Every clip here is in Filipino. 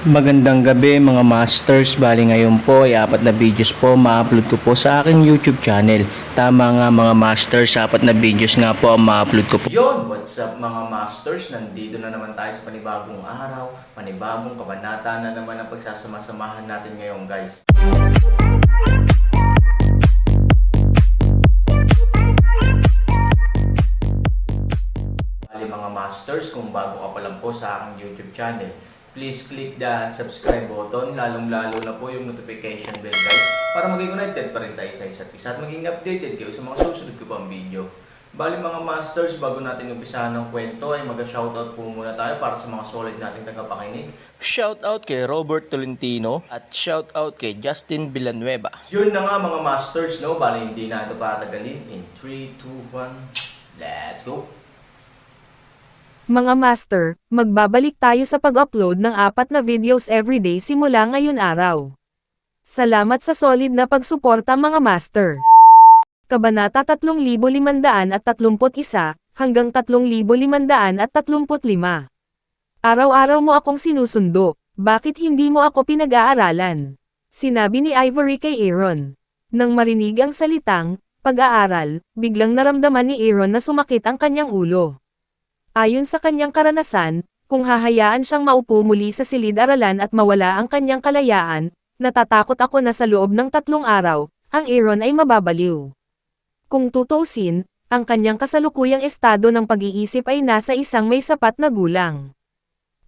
Magandang gabi mga masters, bali ngayon po ay 4 na videos po ma-upload ko po sa aking YouTube channel. Tama nga mga masters, 4 na videos nga po ang ma-upload ko po. Yon, what's up mga masters, nandito na naman tayo sa panibagong araw, panibagong kabanata na naman ang pagsasama-samahan natin ngayon guys. Bali mga masters, kung bago ka pa lang po sa aking YouTube channel, please click the subscribe button, lalong-lalo na po yung notification bell guys, para maging connected pa rin tayo sa isa't isa at maging updated kayo sa mga susunod ko pang video. Bali mga masters, bago natin umpisahan ng kwento ay mag-shoutout po muna tayo para sa mga solid nating tagapakinig. Shoutout kay Robert Tolentino at shoutout kay Justin Villanueva. Yun na nga mga masters, no? Bali hindi na ito patagalin. In 3, 2, 1, let's go! Mga master, magbabalik tayo sa pag-upload ng 4 na videos everyday simula ngayon araw. Salamat sa solid na pagsuporta mga master. Kabanata 3,531 hanggang 3,535. Araw-araw mo akong sinusundo, bakit hindi mo ako pinag-aaralan? Sinabi ni Ivory kay Aaron. Nang marinig ang salitang, pag-aaral, biglang naramdaman ni Aaron na sumakit ang kanyang ulo. Ayon sa kanyang karanasan, kung hahayaan siyang maupo muli sa silid-aralan at mawala ang kanyang kalayaan, natatakot ako na sa loob ng 3 araw, ang Aaron ay mababaliw. Kung tutuusin, ang kanyang kasalukuyang estado ng pag-iisip ay nasa isang may sapat na gulang.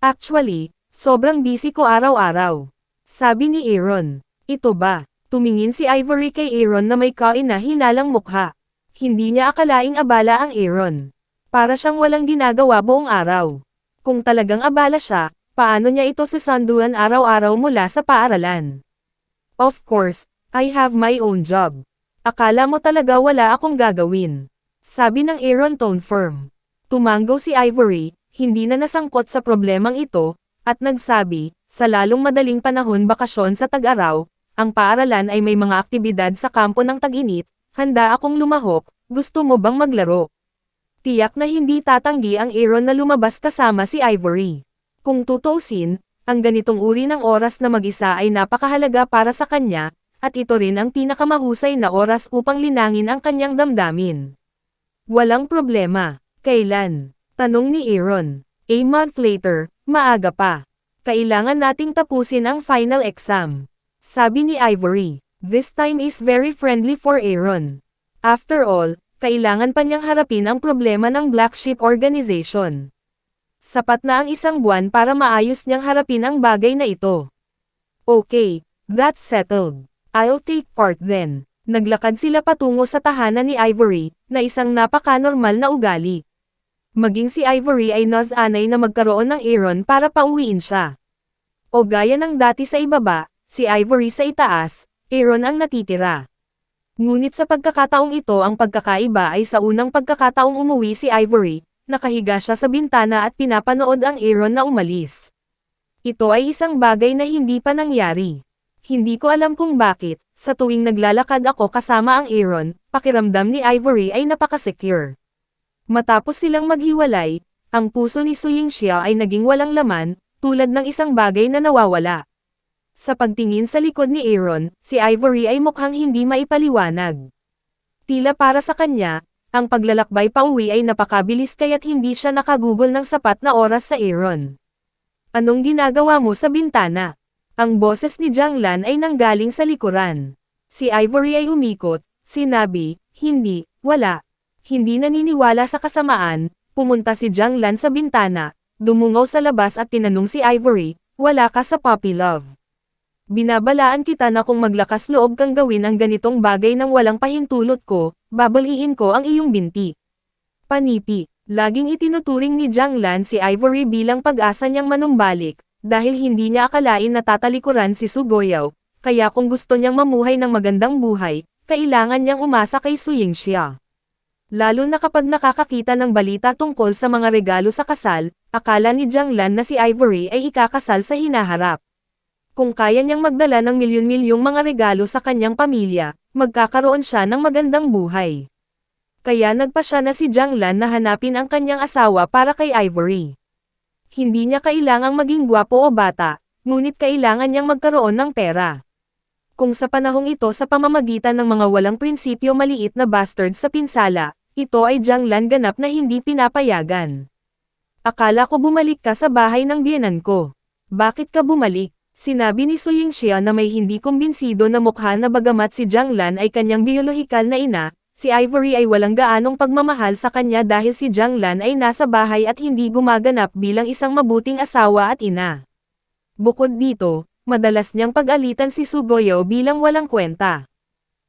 Actually, sobrang busy ko araw-araw. Sabi ni Aaron. Ito ba? Tumingin si Ivory kay Aaron na may kaina-hinalang mukha. Hindi niya akalaing abala ang Aaron. Para siyang walang ginagawa buong araw. Kung talagang abala siya, paano niya ito susunduan araw-araw mula sa paaralan? Of course, I have my own job. Akala mo talaga wala akong gagawin. Sabi ng Aaron tone firm. Tumanggo si Ivory, hindi na nasangkot sa problemang ito, at nagsabi, sa lalong madaling panahon bakasyon sa tag-araw, ang paaralan ay may mga aktibidad sa kampo ng tag-init, handa akong lumahok, gusto mo bang maglaro? Tiyak na hindi tatanggi ang Aaron na lumabas kasama si Ivory. Kung tutuusin, ang ganitong uri ng oras na mag-isa ay napakahalaga para sa kanya, at ito rin ang pinakamahusay na oras upang linangin ang kanyang damdamin. Walang problema. Kailan? Tanong ni Aaron. A month later, maaga pa. Kailangan nating tapusin ang final exam. Sabi ni Ivory. This time is very friendly for Aaron. After all, kailangan pa niyang harapin ang problema ng Black Sheep Organization. Sapat na ang 1 buwan para maayos niyang harapin ang bagay na ito. Okay, that's settled. I'll take part then. Naglakad sila patungo sa tahanan ni Ivory, na isang napaka-normal na ugali. Maging si Ivory ay nas-anay na magkaroon ng Aaron para pauwiin siya. O gaya ng dati sa ibaba, si Ivory sa itaas, Aaron ang natitira. Ngunit sa pagkakataong ito ang pagkakaiba ay sa unang pagkakataong umuwi si Ivory, nakahiga siya sa bintana at pinapanood ang Aaron na umalis. Ito ay isang bagay na hindi pa nangyari. Hindi ko alam kung bakit, sa tuwing naglalakad ako kasama ang Aaron, pakiramdam ni Ivory ay napaka-secure. Matapos silang maghiwalay, ang puso ni Su Yingxia ay naging walang laman, tulad ng isang bagay na nawawala. Sa pagtingin sa likod ni Aaron, si Ivory ay mukhang hindi maipaliwanag. Tila para sa kanya, ang paglalakbay pauwi ay napakabilis kaya't hindi siya nakagugol ng sapat na oras sa Aaron. Anong ginagawa mo sa bintana? Ang boses ni Jiang Lan ay nanggaling sa likuran. Si Ivory ay umikot, sinabi, hindi, wala. Hindi naniniwala sa kasamaan, pumunta si Jiang Lan sa bintana, dumungaw sa labas at tinanong si Ivory, wala ka sa puppy love. Binabalaan kita na kung maglakas loob kang gawin ang ganitong bagay nang walang pahintulot ko, babaliin ko ang iyong binti. Panipi, laging itinuturing ni Jiang Lan si Ivory bilang pag-asa niyang manumbalik, dahil hindi niya akalain na tatalikuran si Su Goyao, kaya kung gusto niyang mamuhay ng magandang buhay, kailangan niyang umasa kay Su Yingxia. Lalo na kapag nakakakita ng balita tungkol sa mga regalo sa kasal, akala ni Jiang Lan na si Ivory ay ikakasal sa hinaharap. Kung kaya niyang magdala ng milyon-milyong mga regalo sa kanyang pamilya, magkakaroon siya ng magandang buhay. Kaya nagpasya na si Jiang Lan na hanapin ang kanyang asawa para kay Ivory. Hindi niya kailangang maging gwapo o bata, ngunit kailangan niyang magkaroon ng pera. Kung sa panahong ito sa pamamagitan ng mga walang prinsipyo maliit na bastard sa pinsala, ito ay Jianglan ganap na hindi pinapayagan. Akala ko bumalik ka sa bahay ng biyenan ko. Bakit ka bumalik? Sinabi ni Su Yingxia na may hindi kumbinsido na mukha na bagamat si Jianglan ay kanyang biolohikal na ina, si Ivory ay walang gaanong pagmamahal sa kanya dahil si Jianglan ay nasa bahay at hindi gumaganap bilang isang mabuting asawa at ina. Bukod dito, madalas niyang pag-alitan si Su Goyo bilang walang kwenta.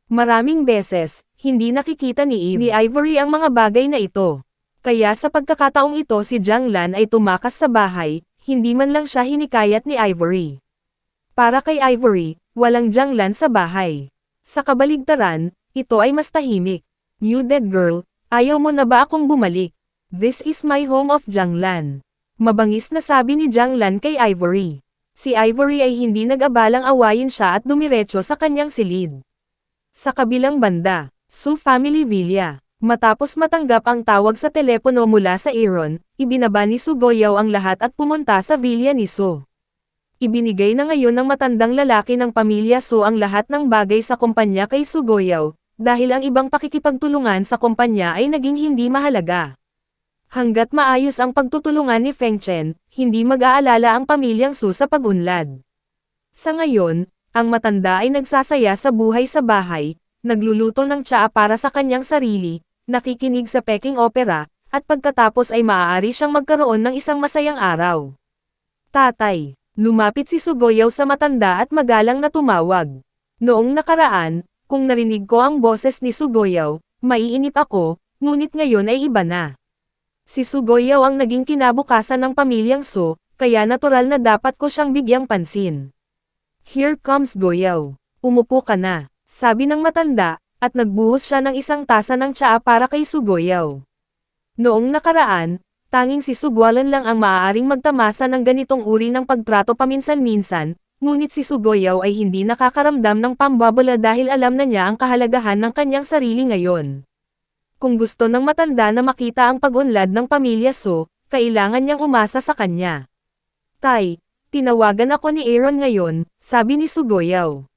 Maraming beses, hindi nakikita ni Ivory ang mga bagay na ito. Kaya sa pagkakataong ito si Jianglan ay tumakas sa bahay, hindi man lang siya hinikayat ni Ivory. Para kay Ivory, walang Jianglan sa bahay. Sa kabaligtaran, ito ay mas tahimik. You dead girl, ayaw mo na ba akong bumalik? This is my home of Jianglan. Mabangis na sabi ni Jianglan kay Ivory. Si Ivory ay hindi nag-abalang awayin siya at dumiretso sa kanyang silid. Sa kabilang banda, Su Family Villa. Matapos matanggap ang tawag sa telepono mula sa Aaron, ibinaba ni Su Goyo ang lahat at pumunta sa villa ni Su. Ibinigay na ngayon ng matandang lalaki ng pamilya Su ang lahat ng bagay sa kumpanya kay Su Goyo, dahil ang ibang pakikipagtulungan sa kumpanya ay naging hindi mahalaga. Hanggat maayos ang pagtutulungan ni Feng Chen, hindi mag-aalala ang pamilyang Su sa pag-unlad. Sa ngayon, ang matanda ay nagsasaya sa buhay sa bahay, nagluluto ng tsaa para sa kanyang sarili, nakikinig sa Peking Opera, at pagkatapos ay maaari siyang magkaroon ng isang masayang araw. Tatay. Lumapit si Su Goyo sa matanda at magalang na tumawag. Noong nakaraan, kung narinig ko ang boses ni Su Goyo, maiinip ako, ngunit ngayon ay iba na. Si Su Goyo ang naging kinabukasan ng pamilyang Su, kaya natural na dapat ko siyang bigyang pansin. Here comes Goyo. Umupo ka na, sabi ng matanda, at nagbuhos siya ng isang tasa ng tsaa para kay Su Goyo. Noong nakaraan, tanging si Su Guolan lang ang maaaring magtamasa ng ganitong uri ng pagtrato paminsan-minsan, ngunit si Su Goyo ay hindi nakakaramdam ng pambabala dahil alam na niya ang kahalagahan ng kanyang sarili ngayon. Kung gusto ng matanda na makita ang pag-unlad ng pamilya Su, kailangan niyang umasa sa kanya. Tay, tinawagan ako ni Aaron ngayon, sabi ni Su Goyo.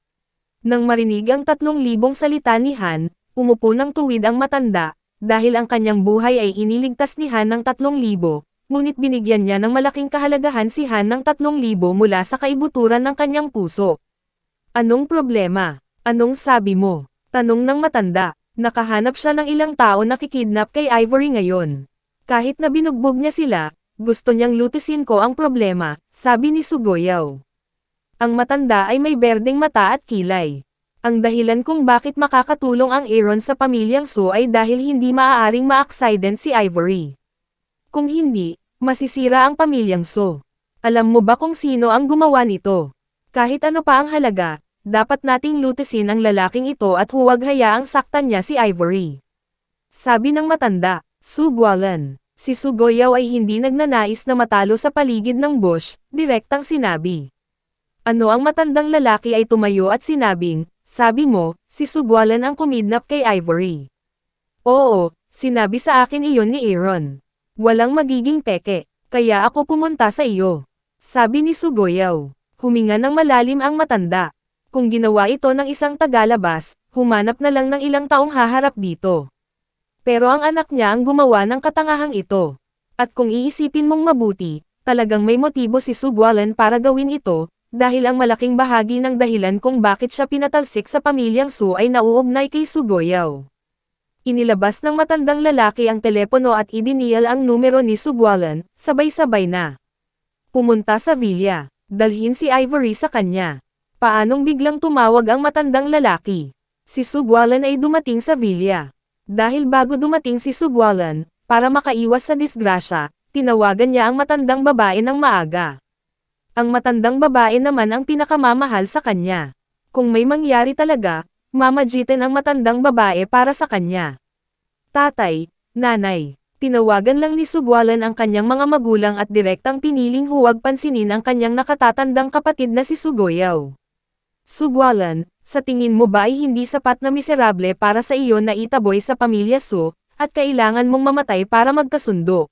Nang marinig ang 3,000 salita ni Han, umupo ng tuwid ang matanda, dahil ang kanyang buhay ay iniligtas ni Han ng 3,000, ngunit binigyan niya ng malaking kahalagahan si Han ng 3,000 mula sa kaibuturan ng kanyang puso. Anong problema? Anong sabi mo? Tanong ng matanda. Nakahanap siya ng ilang tao na kikidnap kay Ivory ngayon. Kahit na binugbog niya sila, gusto niyang lutusin ko ang problema, sabi ni Su Goyo. Ang matanda ay may berdeng mata at kilay. Ang dahilan kung bakit makakatulong ang Aaron sa pamilyang Su ay dahil hindi maaaring ma-accident si Ivory. Kung hindi, masisira ang pamilyang Su. Alam mo ba kung sino ang gumawa nito? Kahit ano pa ang halaga, dapat nating lutusin ang lalaking ito at huwag hayaang saktan niya si Ivory. Sabi ng matanda, Su Guolan. Si Su Goyo ay hindi nagnanais na matalo sa paligid ng bush, direktang sinabi. Ano ang matandang lalaki ay tumayo at sinabing, sabi mo, si Su Guolan ang kumidnap kay Ivory. Oo, sinabi sa akin iyon ni Aaron. Walang magiging peke, kaya ako pumunta sa iyo. Sabi ni Su Goyo. Huminga ng malalim ang matanda. Kung ginawa ito ng isang tagalabas, humanap na lang ng ilang taong haharap dito. Pero ang anak niya ang gumawa ng katangahang ito. At kung iisipin mong mabuti, talagang may motibo si Su Guolan para gawin ito, dahil ang malaking bahagi ng dahilan kung bakit siya pinatalsik sa pamilyang Su ay nauugnay kay Su Goyo. Inilabas ng matandang lalaki ang telepono at idinial ang numero ni Su Guolan, sabay-sabay na. Pumunta sa villa, dalhin si Ivory sa kanya. Paanong biglang tumawag ang matandang lalaki? Si Su Guolan ay dumating sa villa. Dahil bago dumating si Su Guolan, para makaiwas sa disgrasya, tinawagan niya ang matandang babae ng maaga. Ang matandang babae naman ang pinakamamahal sa kanya. Kung may mangyari talaga, mamagitan ang matandang babae para sa kanya. Tatay, nanay, tinawagan lang ni Su Guolan ang kanyang mga magulang at direktang piniling huwag pansinin ang kanyang nakatatandang kapatid na si Su Goyo. Su Guolan, sa tingin mo ba ay hindi sapat na miserable para sa iyo na itaboy sa pamilya Su, at kailangan mong mamatay para magkasundo?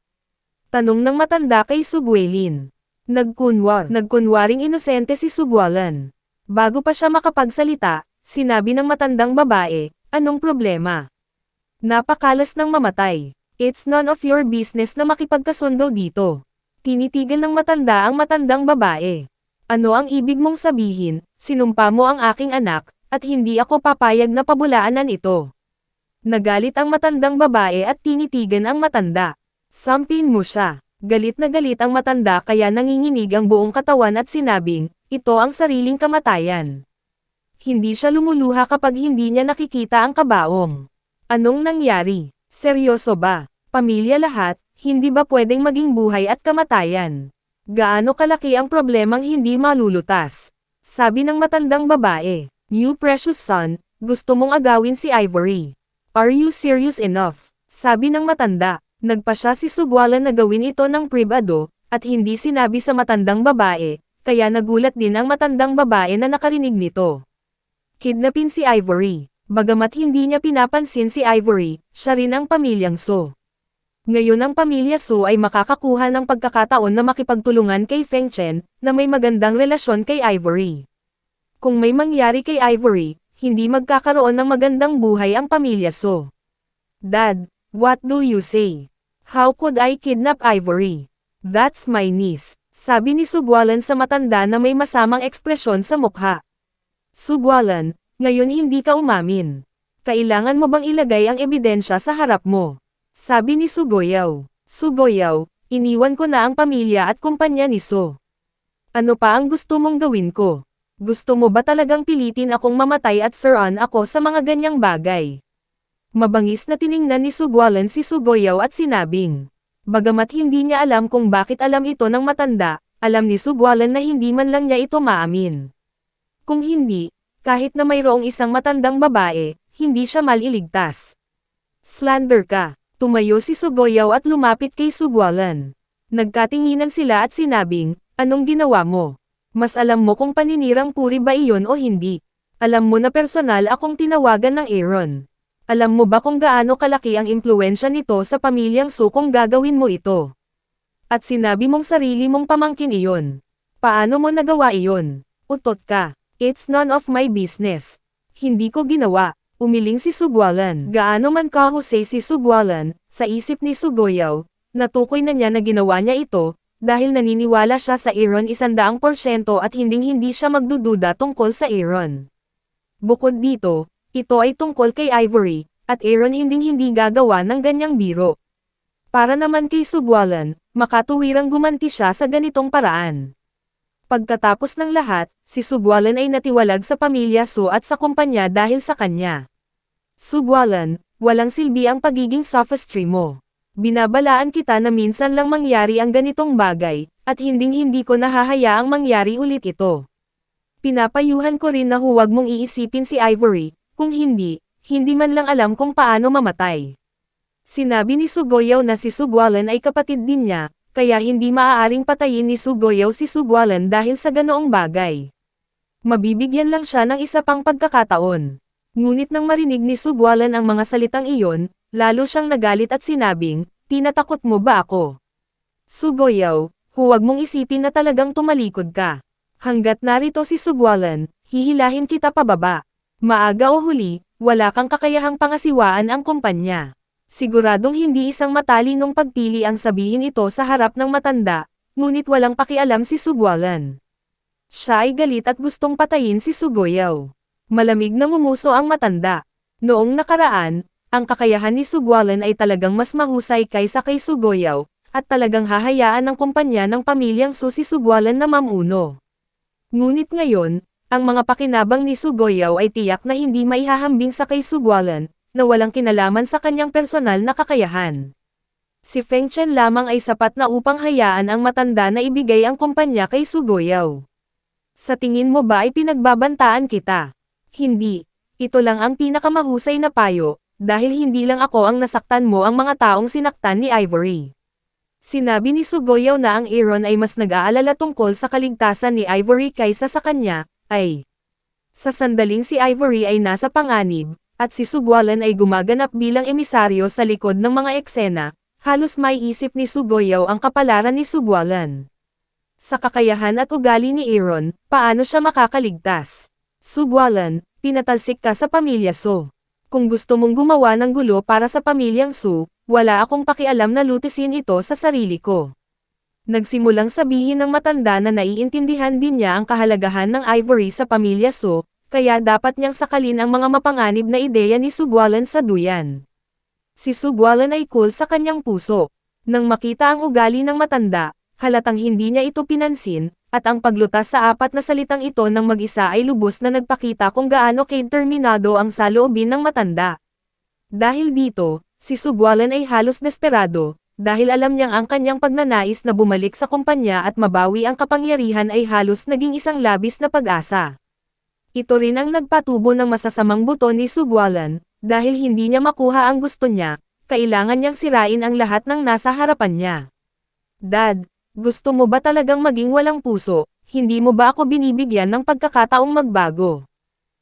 Tanong ng matanda kay Su Guilin. Nagkunwaring inosente si Sugwalan. Bago pa siya makapagsalita, sinabi ng matandang babae, anong problema? Napakalas ng mamatay. It's none of your business na makipagkasundo dito. Tinitigan ng matanda ang matandang babae. Ano ang ibig mong sabihin? Sinumpa mo ang aking anak, at hindi ako papayag na pabulaanan ito. Nagalit ang matandang babae at tinitigan ang matanda. Sampin mo siya. Galit na galit ang matanda kaya nanginginig ang buong katawan at sinabing, ito ang sariling kamatayan. Hindi siya lumuluha kapag hindi niya nakikita ang kabaong. Anong nangyari? Seryoso ba? Pamilya lahat, hindi ba pwedeng maging buhay at kamatayan? Gaano kalaki ang problemang hindi malulutas? Sabi ng matandang babae, you precious son, gusto mong agawin si Ivory. Are you serious enough? Sabi ng matanda. Nagpa siya si Sugwalan na gawin ito ng pribado, at hindi sinabi sa matandang babae, kaya nagulat din ang matandang babae na nakarinig nito. Kidnapin si Ivory. Bagamat hindi niya pinapansin si Ivory, siya rin ang pamilyang So. Ngayon ang pamilya So ay makakakuha ng pagkakataon na makipagtulungan kay Feng Chen, na may magandang relasyon kay Ivory. Kung may mangyari kay Ivory, hindi magkakaroon ng magandang buhay ang pamilya So. Dad, what do you say? How could I kidnap Ivory? That's my niece, sabi ni Sugwalan sa matanda na may masamang ekspresyon sa mukha. Sugwalan, ngayon hindi ka umamin. Kailangan mo bang ilagay ang ebidensya sa harap mo? Sabi ni Sugoyaw. Sugoyaw, iniwan ko na ang pamilya at kumpanya ni So. Ano pa ang gusto mong gawin ko? Gusto mo ba talagang pilitin akong mamatay at suran ako sa mga ganyang bagay? Mabangis na tiningnan ni Sugwalan si Sugoyaw at sinabing. Bagamat hindi niya alam kung bakit alam ito ng matanda, alam ni Sugwalan na hindi man lang niya ito maamin. Kung hindi, kahit na mayroong isang matandang babae, hindi siya maliligtas. Slander ka. Tumayo si Sugoyaw at lumapit kay Sugwalan. Nagkatinginan sila at sinabing, anong ginawa mo? Mas alam mo kung paninirang puri ba iyon o hindi. Alam mo na personal akong tinawagan ng Aaron. Alam mo ba kung gaano kalaki ang impluwensya nito sa pamilyang So kung gagawin mo ito? At sinabi mong sarili mong pamangkin iyon. Paano mo nagawa iyon? Utot ka. It's none of my business. Hindi ko ginawa. Umiling si Sugwalan. Gaano man kahusay si Sugwalan, sa isip ni Sugoyaw, natukoy na niya na ginawa niya ito, dahil naniniwala siya sa Aaron 100% at hindi siya magdududa tungkol sa Aaron. Bukod dito, ito ay tungkol kay Ivory, at Aaron hindi gagawa ng ganyang biro. Para naman kay Sugwalan, makatuwirang gumanti siya sa ganitong paraan. Pagkatapos ng lahat, si Sugwalan ay natiwalag sa pamilya So at sa kumpanya dahil sa kanya. Sugwalan, walang silbi ang pagiging sophistry mo. Binabalaan kita na minsan lang mangyari ang ganitong bagay, at hindi ko nahahayaang mangyari ulit ito. Pinapayuhan ko rin na huwag mong iisipin si Ivory, kung hindi man lang alam kung paano mamatay. Sinabi ni Sugoyaw na si Sugwalan ay kapatid din niya, kaya hindi maaaring patayin ni Sugoyaw si Sugwalan dahil sa ganoong bagay. Mabibigyan lang siya ng isa pang pagkakataon. Ngunit nang marinig ni Sugwalan ang mga salitang iyon, lalo siyang nagalit at sinabing, tinatakot mo ba ako? Sugoyaw, huwag mong isipin na talagang tumalikod ka. Hanggat narito si Sugwalan, hihilahin kita pababa. Maaga o huli, wala kang kakayahang pangasiwaan ang kumpanya. Siguradong hindi isang matalinong pagpili ang sabihin ito sa harap ng matanda, ngunit walang pakialam si Sugwalan. Siya ay galit at gustong patayin si Sugoyaw. Malamig na ngumuso ang matanda. Noong nakaraan, ang kakayahan ni Sugwalan ay talagang mas mahusay kaysa kay Sugoyaw, at talagang hahayaan ng kumpanya ng pamilyang So si Sugwalan na mamuno. Ngunit ngayon, ang mga pakinabang ni Sugoyaw ay tiyak na hindi maihahambing sa kay Sugwalan, na walang kinalaman sa kanyang personal na kakayahan. Si Feng Chen lamang ay sapat na upang hayaan ang matanda na ibigay ang kumpanya kay Sugoyaw. Sa tingin mo ba ay pinagbabantaan kita? Hindi. Ito lang ang pinakamahusay na payo, dahil hindi lang ako ang nasaktan mo ang mga taong sinaktan ni Ivory. Sinabi ni Sugoyaw na ang Aaron ay mas nag-aalala tungkol sa kaligtasan ni Ivory kaysa sa kanya, sa sandaling si Ivory ay nasa panganib, at si Sugwalan ay gumaganap bilang emisaryo sa likod ng mga eksena, halos may isip ni Sugoyaw ang kapalaran ni Sugwalan. Sa kakayahan at ugali ni Aaron, paano siya makakaligtas? Sugwalan, pinatalsik ka sa pamilya So. Kung gusto mong gumawa ng gulo para sa pamilyang Su, wala akong pakialam na lutisin ito sa sarili ko. Nagsimulang sabihin ng matanda na naiintindihan din niya ang kahalagahan ng Ivory sa pamilya So, kaya dapat niyang sakalin ang mga mapanganib na ideya ni Sugwalan sa duyan. Si Sugwalan ay cool sa kanyang puso. Nang makita ang ugali ng matanda, halatang hindi niya ito pinansin, at ang paglutas sa apat na salitang ito ng mag-isa ay lubos na nagpakita kung gaano determinado ang saloobin ng matanda. Dahil dito, si Sugwalan ay halos desperado, dahil alam niyang ang kanyang pagnanais na bumalik sa kumpanya at mabawi ang kapangyarihan ay halos naging isang labis na pag-asa. Ito rin ang nagpatubo ng masasamang buto ni Sugwalan, dahil hindi niya makuha ang gusto niya, kailangan niyang sirain ang lahat ng nasa harapan niya. Dad, gusto mo ba talagang maging walang puso? Hindi mo ba ako binibigyan ng pagkakataong magbago?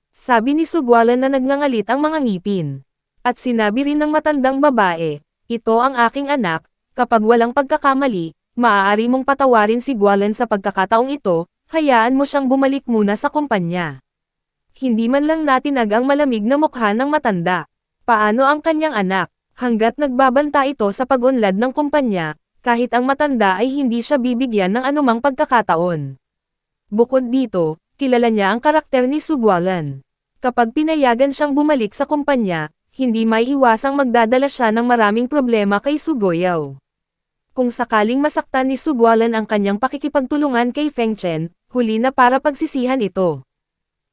Sabi ni Sugwalan na nagngangalit ang mga ngipin. At sinabi rin ng matandang babae, ito ang aking anak, kapag walang pagkakamali, maaari mong patawarin si Gwalan sa pagkakataong ito, hayaan mo siyang bumalik muna sa kumpanya. Hindi man lang natinag ang malamig na mukha ng matanda. Paano ang kanyang anak? Hanggat nagbabanta ito sa pag-unlad ng kumpanya, kahit ang matanda ay hindi siya bibigyan ng anumang pagkakataon. Bukod dito, kilala niya ang karakter ni Sugwalan. Kapag pinayagan siyang bumalik sa kumpanya, hindi may iwasang magdadala siya ng maraming problema kay Sugoyaw. Kung sakaling masaktan ni Sugwalan ang kanyang pakikipagtulungan kay Feng Chen, huli na para pagsisihan ito.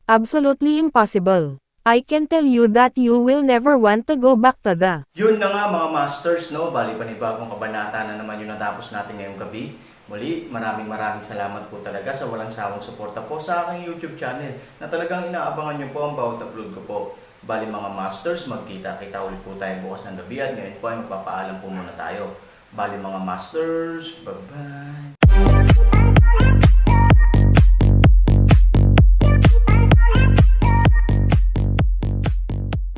Absolutely impossible. I can tell you that you will never want to go back to the... Yun na nga mga masters, no? Bali panibagong kabanata na naman yung natapos natin ngayong gabi. Muli, maraming salamat po talaga sa walang sawang suporta po sa aking YouTube channel na talagang inaabangan nyo po ang bawat upload ko po. Bali mga masters, magkita-kita ulit po tayo bukas ng gabi at ngayon po ay magpapaalam po muna tayo. Bali mga masters, bye-bye!